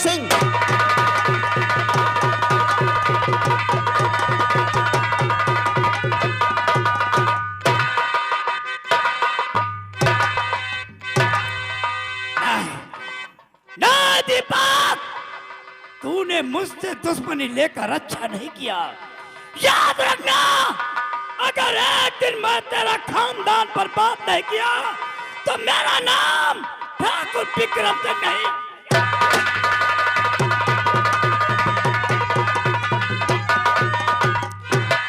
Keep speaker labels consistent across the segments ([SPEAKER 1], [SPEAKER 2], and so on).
[SPEAKER 1] सिंह।
[SPEAKER 2] ना दीपक, तूने मुझसे दुश्मनी लेकर अच्छा नहीं किया। याद रखना, अगर एक दिन मैं तेरा खानदान पर बात नहीं किया तो मेरा नाम ठाकुर विक्रम सिंह नहीं।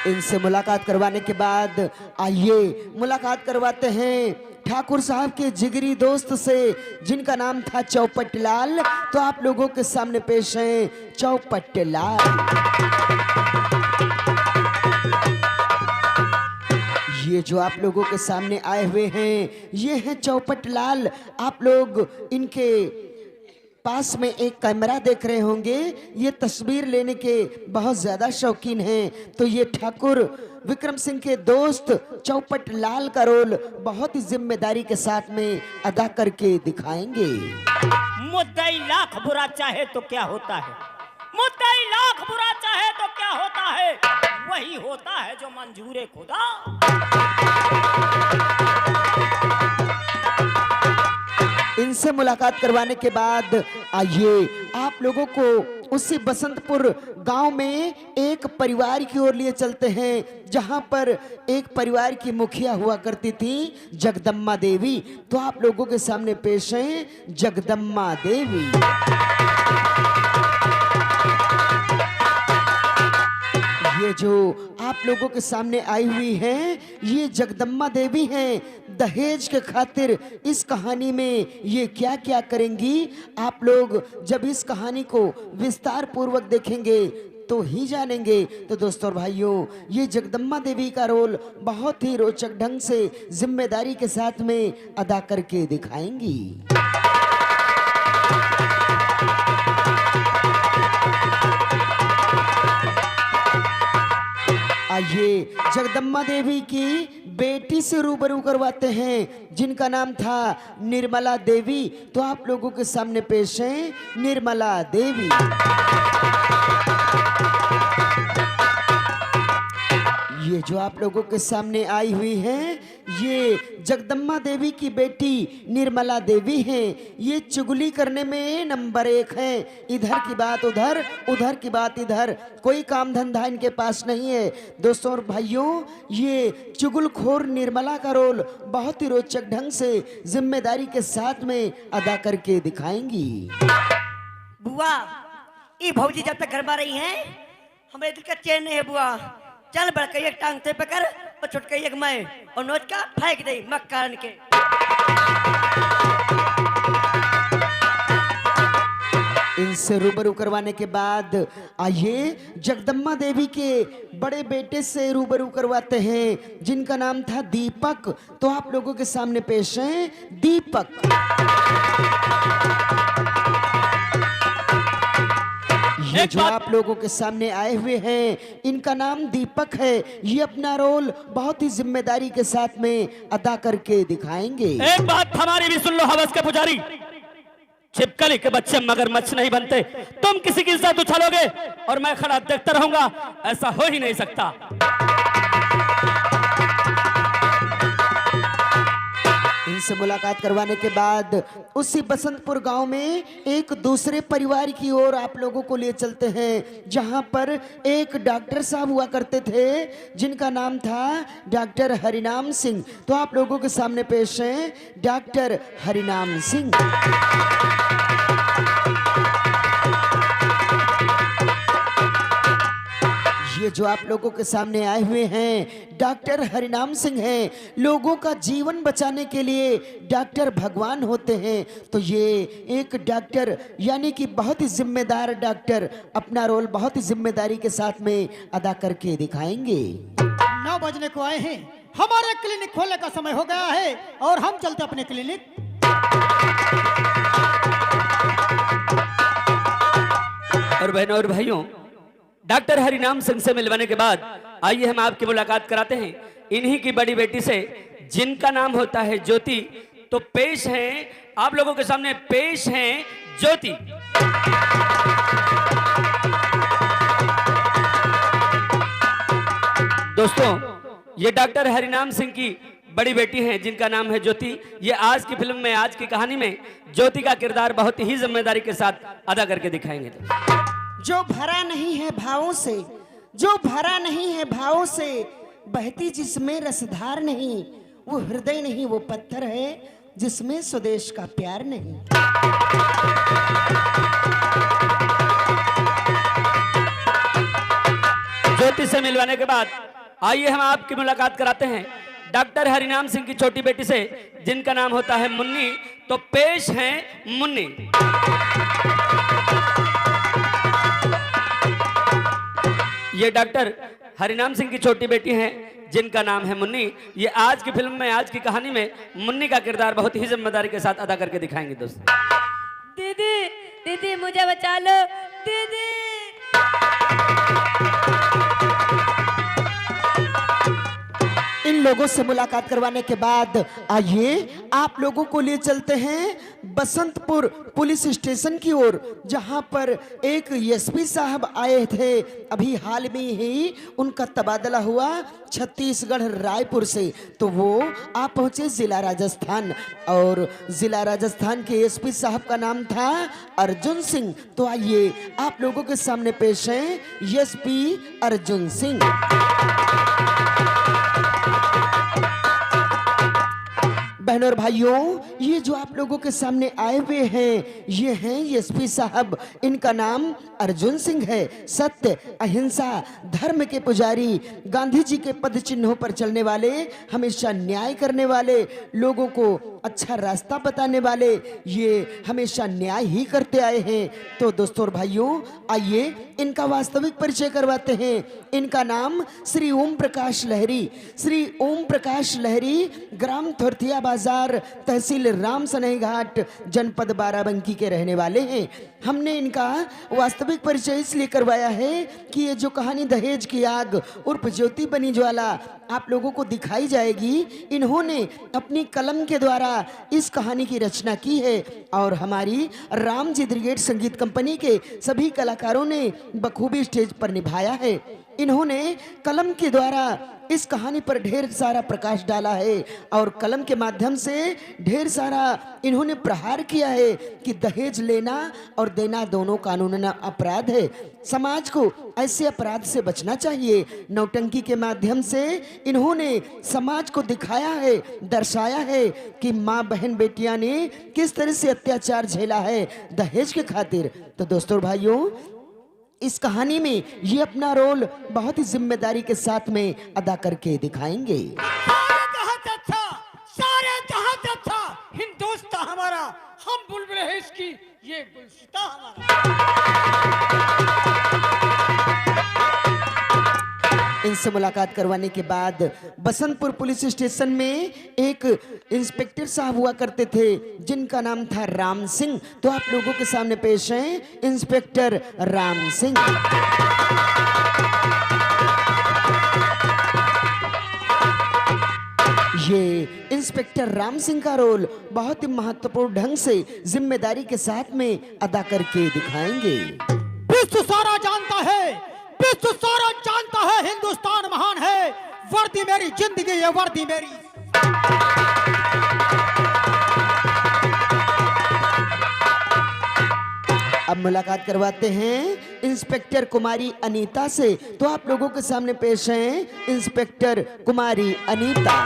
[SPEAKER 1] इनसे मुलाकात करवाने के बाद आइए मुलाकात करवाते हैं ठाकुर साहब के जिगरी दोस्त से, जिनका नाम था चौपट लाल। तो आप लोगों के सामने पेश हैं चौपट लाल। ये जो आप लोगों के सामने आए हुए हैं ये हैं चौपट लाल। आप लोग इनके पास में एक कैमरा देख रहे होंगे। ये तस्वीर लेने के बहुत ज्यादा शौकीन हैं। तो ये ठाकुर विक्रम सिंह के दोस्त चौपट लाल का रोल बहुत ही जिम्मेदारी के साथ में अदा करके दिखाएंगे।
[SPEAKER 2] मुद्दई लाख बुरा चाहे तो क्या होता है, मुद्दई लाख बुरा चाहे तो क्या होता है, वही होता है जो मंजूर खुदा।
[SPEAKER 1] इनसे मुलाकात करवाने के बाद आइए आप लोगों को उसी बसंतपुर गांव में एक परिवार की ओर लिए चलते हैं, जहां पर एक परिवार की मुखिया हुआ करती थी जगदम्मा देवी। तो आप लोगों के सामने पेश हैं जगदम्मा देवी। ये जो आप लोगों के सामने आई हुई हैं ये जगदम्मा देवी हैं। दहेज के खातिर इस कहानी में ये क्या क्या करेंगी, आप लोग जब इस कहानी को विस्तार पूर्वक देखेंगे तो ही जानेंगे। तो दोस्तों और भाइयों, ये जगदम्मा देवी का रोल बहुत ही रोचक ढंग से जिम्मेदारी के साथ में अदा करके दिखाएंगी। आइए जगदम्मा देवी की बेटी से रूबरू करवाते हैं, जिनका नाम था निर्मला देवी। तो आप लोगों के सामने पेश है निर्मला देवी। ये जो आप लोगों के सामने आई हुई हैं ये जगदम्मा देवी की बेटी निर्मला देवी हैं। ये चुगली करने में नंबर 1 है। इधर की बात उधर, उधर की बात इधर, कोई काम धंधा इनके पास नहीं है। दोस्तों और भाइयों, ये चुगलखोर निर्मला का रोल बहुत ही रोचक ढंग से जिम्मेदारी के साथ में अदा करके दिखाएंगी।
[SPEAKER 3] बुआ, ये भौजी जब तक घर में रही हैं हमारे दिल का चैन नहीं है। बुआ चल बड़का एक टांग से पकड़ और छुटका एक मैं और नोच का फेंक दे मक्कान के।
[SPEAKER 1] इनसे रूबरू करवाने के बाद आइए जगदम्मा देवी के बड़े बेटे से रूबरू करवाते हैं, जिनका नाम था दीपक। तो आप लोगों के सामने पेश हैं दीपक। ये जो आप लोगों के सामने आए हुए हैं इनका नाम दीपक है। ये अपना रोल बहुत ही जिम्मेदारी के साथ में अदा करके दिखाएंगे।
[SPEAKER 2] एक बात हमारी भी सुन लो हवस के पुजारी, छिपकली के बच्चे मगरमच्छ नहीं बनते। तुम किसी की इज्जत उछालोगे और मैं खड़ा देखता रहूंगा, ऐसा हो ही नहीं सकता।
[SPEAKER 1] इनसे मुलाकात करवाने के बाद उसी बसंतपुर गांव में एक दूसरे परिवार की ओर आप लोगों को ले चलते हैं, जहां पर एक डॉक्टर साहब हुआ करते थे, जिनका नाम था डॉक्टर हरिनाम सिंह। तो आप लोगों के सामने पेश हैं डॉक्टर हरिनाम सिंह। ये जो आप लोगों के सामने आए हुए हैं डॉक्टर हरिनाम सिंह हैं। लोगों का जीवन बचाने के लिए डॉक्टर भगवान होते हैं। तो ये एक डॉक्टर यानी कि बहुत ही जिम्मेदार डॉक्टर अपना रोल बहुत ही जिम्मेदारी के साथ में अदा करके दिखाएंगे।
[SPEAKER 4] 9 बजने को आए हैं, हमारे क्लिनिक खोलने का समय हो गया है और हम चलते अपने क्लिनिक।
[SPEAKER 2] और बहनों और भाइयों, डॉक्टर हरिनाम सिंह से मिलवाने के बाद आइए हम आपकी मुलाकात कराते हैं इन्हीं की बड़ी बेटी से, जिनका नाम होता है ज्योति। तो पेश हैं आप लोगों के सामने पेश हैं ज्योति।
[SPEAKER 5] दोस्तों, ये डॉक्टर हरिनाम सिंह की बड़ी बेटी हैं जिनका नाम है ज्योति। ये आज की फिल्म में, आज की कहानी में ज्योति का किरदार बहुत ही जिम्मेदारी के साथ अदा करके दिखाएंगे।
[SPEAKER 1] जो भरा नहीं है भावों से, जो भरा नहीं है भावों से, बहती जिसमें रसधार नहीं, वो हृदय नहीं, वो पत्थर है जिसमें स्वदेश का प्यार नहीं।
[SPEAKER 5] ज्योति से मिलवाने के बाद आइए हम आपकी मुलाकात कराते हैं डॉक्टर हरिनाम सिंह की छोटी बेटी से जिनका नाम होता है मुन्नी। तो पेश है मुन्नी। ये डॉक्टर हरिनाम सिंह की छोटी बेटी हैं जिनका नाम है मुन्नी। ये आज की फिल्म में, आज की कहानी में मुन्नी का किरदार बहुत ही जिम्मेदारी के साथ अदा करके दिखाएंगे। दोस्तों,
[SPEAKER 6] दीदी दीदी मुझे बचा लो दीदी।
[SPEAKER 1] इन लोगों से मुलाकात करवाने के बाद आइए आप लोगों को ले चलते हैं बसंतपुर पुलिस स्टेशन की ओर, जहां पर एक एसपी साहब आए थे। अभी हाल में ही उनका तबादला हुआ छत्तीसगढ़ रायपुर से, तो वो आप पहुंचे जिला राजस्थान, और जिला राजस्थान के एसपी साहब का नाम था अर्जुन सिंह। तो आइए आप लोगों के सामने पेश है एसपी अर्जुन सिंह। बहनों और भाइयों, ये जो आप लोगों के सामने आए हुए हैं, ये हैं एसपी साहब। इनका नाम अर्जुन सिंह है। सत्य, अहिंसा, धर्म के पुजारी, गांधी जी के पद चिन्हों पर चलने वाले, हमेशा न्याय करने वाले, लोगों को अच्छा रास्ता बताने वाले, ये हमेशा न्याय ही करते आए हैं। तो दोस्तों और भाइयों, आइए इनका वास्तविक परिचय करवाते हैं। इनका नाम श्री ओम प्रकाश लहरी, श्री ओम प्रकाश लहरी, ग्राम थोरथिया बाजार, तहसील राम सनई घाट, जनपद बाराबंकी के रहने वाले हैं। हमने इनका वास्तविक परिचय इसलिए करवाया है कि ये जो कहानी दहेज की आग उर्फ ज्योति बनी ज्वाला आप लोगों को दिखाई जाएगी, इन्होंने अपनी कलम के द्वारा इस कहानी की रचना की है, और हमारी राम जी ब्रिगेड संगीत कंपनी के सभी कलाकारों ने बखूबी स्टेज पर निभाया है। इन्होंने कलम के द्वारा इस कहानी पर ढेर सारा प्रकाश डाला है, और कलम के माध्यम से ढेर सारा इन्होंने प्रहार किया है कि दहेज लेना और देना दोनों कानूनन अपराध है। समाज को ऐसे अपराध से बचना चाहिए। नौटंकी के माध्यम से इन्होंने समाज को दिखाया है, दर्शाया है कि माँ बहन बेटियां ने किस तरह से अत्याचार झेला है दहेज के खातिर। तो दोस्तों भाइयों, इस कहानी में ये अपना रोल बहुत ही जिम्मेदारी के साथ में अदा करके दिखाएंगे।
[SPEAKER 2] सारे जहां से अच्छा, सारे जहां से अच्छा हिंदुस्तान हमारा, हम बुलबुल है इसकी, ये गुलसिता हमारा।
[SPEAKER 1] इनसे मुलाकात करवाने के बाद बसंतपुर पुलिस स्टेशन में एक इंस्पेक्टर साहब हुआ करते थे जिनका नाम था राम सिंह। तो आप लोगों के सामने पेश हैं इंस्पेक्टर राम सिंह। ये इंस्पेक्टर राम सिंह का रोल बहुत ही महत्वपूर्ण ढंग से जिम्मेदारी के साथ में अदा करके दिखाएंगे।
[SPEAKER 4] विश्व सारा जानता है, विश्व सारा जानता है, हिंदुस्तान महान है। वर्दी मेरी जिंदगी, ये वर्दी मेरी।
[SPEAKER 1] अब मुलाकात करवाते हैं इंस्पेक्टर कुमारी अनीता से। तो आप लोगों के सामने पेश हैं इंस्पेक्टर कुमारी अनीता।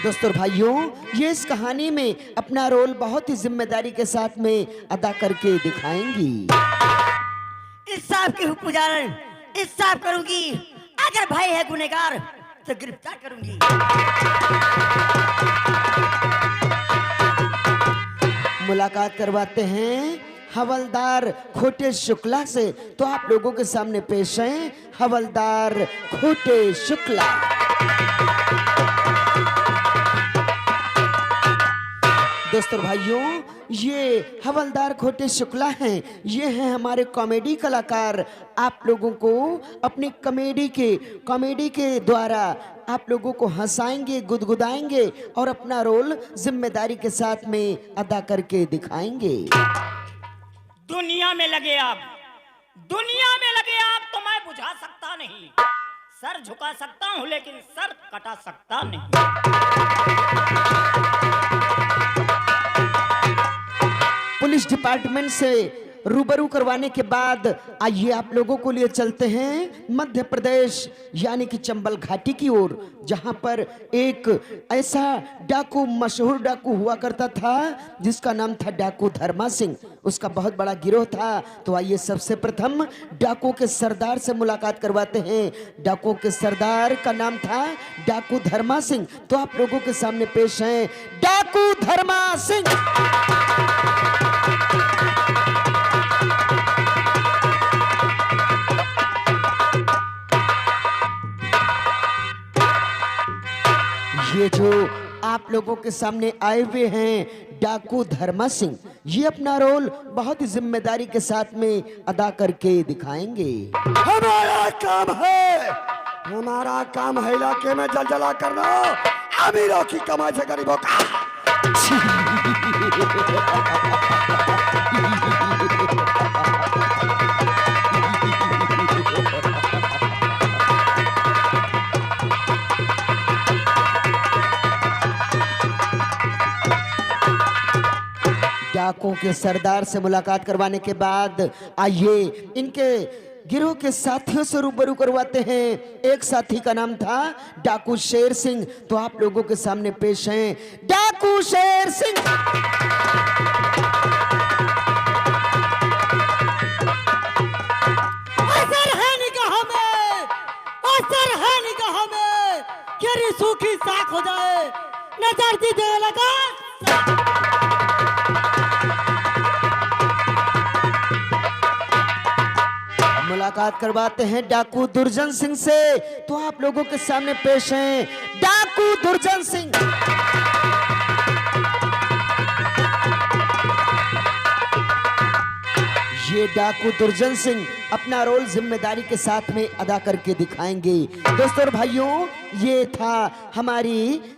[SPEAKER 1] दोस्तों भाइयों, ये इस कहानी में अपना रोल बहुत ही जिम्मेदारी के साथ में अदा करके दिखाएंगी।
[SPEAKER 3] इंसाफ की पुजारन, इंसाफ करूंगी। अगर भाई है गुनहगार तो गिरफ्तार करूंगी।
[SPEAKER 1] मुलाकात करवाते हैं हवलदार खोटे शुक्ला से। तो आप लोगों के सामने पेश हैं हवलदार खोटे शुक्ला। दोस्तों भाइयों, ये हवलदार खोटे शुक्ला हैं। ये हैं हमारे कॉमेडी कलाकार। आप लोगों को अपनी कॉमेडी के द्वारा आप लोगों को हंसाएंगे, गुदगुदाएंगे और अपना रोल जिम्मेदारी के साथ में अदा करके दिखाएंगे।
[SPEAKER 2] दुनिया में लगे आप, दुनिया में लगे आग तो मैं बुझा सकता नहीं, सर झुका सकता हूं लेकिन सर कटा सकता नहीं।
[SPEAKER 1] पुलिस डिपार्टमेंट से रूबरू करवाने के बाद आइए आप लोगों को लिए चलते हैं मध्य प्रदेश यानी कि चंबल घाटी की ओर, जहां पर एक ऐसा डाकू, मशहूर डाकू हुआ करता था जिसका नाम था डाकू धर्मा सिंह। उसका बहुत बड़ा गिरोह था। तो आइए सबसे प्रथम डाकू के सरदार से मुलाकात करवाते हैं। डाकू के सरदार का नाम था डाकू धर्मा सिंह। तो आप लोगों के सामने पेश हैं डाकू धर्मा सिंह। ये जो आप लोगों के सामने आए हुए हैं डाकू धर्मा सिंह, ये अपना रोल बहुत ही जिम्मेदारी के साथ में अदा करके दिखाएंगे।
[SPEAKER 7] हमारा काम है इलाके में जलजला करना, अमीरों की कमाई से गरीबों का।
[SPEAKER 1] डाकू के सरदार से मुलाकात करवाने के बाद आइए इनके गिरोह के साथियों से रूबरू करवाते हैं। एक साथी का नाम था डाकू शेर सिंह। तो आप लोगों के सामने पेश हैं डाकू शेर सिंह।
[SPEAKER 4] असर है निगाह में, असर है निगाह में, गिरी सूखी साख हो जाए, नजर दीजिए लगा।
[SPEAKER 1] मुलाकात करवाते हैं डाकू दुर्जन सिंह से। तो आप लोगों के सामने पेश हैं डाकू दुर्जन सिंह। ये डाकू दुर्जन सिंह अपना रोल जिम्मेदारी के साथ में अदा करके दिखाएंगे। दोस्तों और भाइयों, ये था हमारी